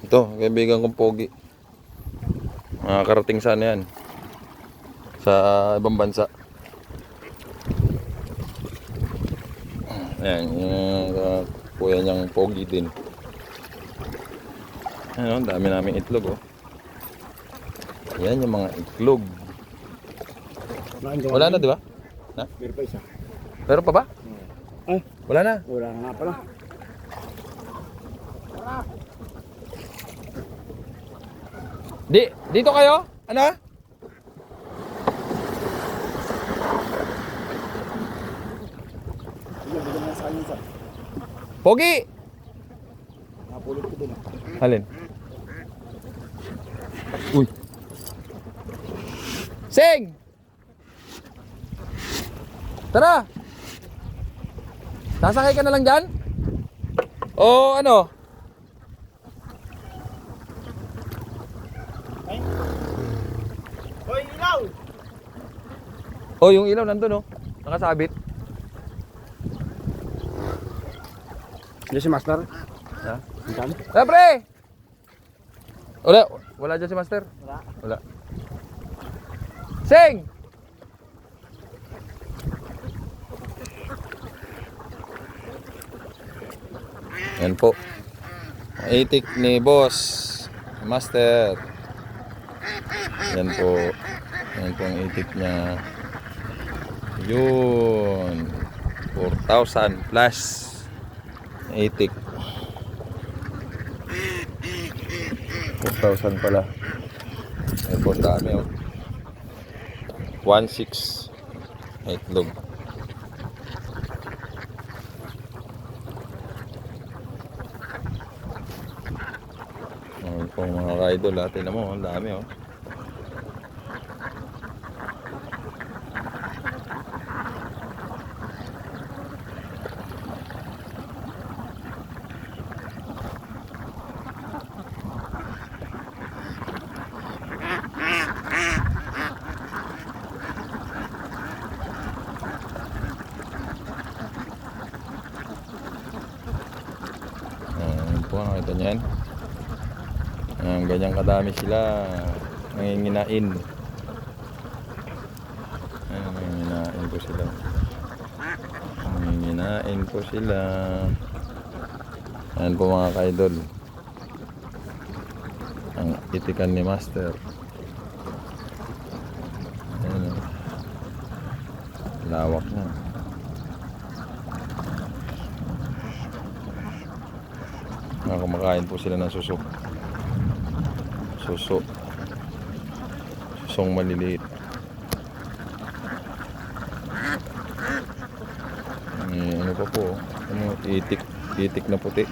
Ito, kaibigan kong pogi. Makakarating sana yan. Sa ibang bansa. Ayan, yung kuya niyang pogi din. Ayan, dami namin itlog, oh. Ayan yung mga itlog. Wala na, di ba? Na? Meron pa isa. Meron pa ba? Ay, Wala na. wala na nga pala. Dito kayo? Ano? Sige, bigyan mo sa kanya isa. Pogi! Napulot ko din. Alin? Uy! Sing! Tara! Sasakay ka na lang dyan? O ano? Hoy, ilaw! O yung ilaw nandun, oh. Nakasabit. Diyan si Master. Ha? Saan? Pre! Wala dyan si Master? Wala. Sing! Yan po. Itik ni Boss Master. Yan po. Yan po ang itik niya. Yun. 4,000 plus. Itik. 4,000 pala. Yan po, dami, oh. 1,600 itlog. Ayan po mga ka-idol, tingnan mo, ang dami, oh. Ayan po, nakita nyo yan. Ayan, ganyan kadami sila nanginginain. Ayan, nanginginain po sila. Nanginginain po sila. Ayan po mga ka-idol, ang itikan ni Master. Ayan, oh. Lawak na. Kumakain po sila ng suso. Susong maliliit. Ano pa po, itik na puti.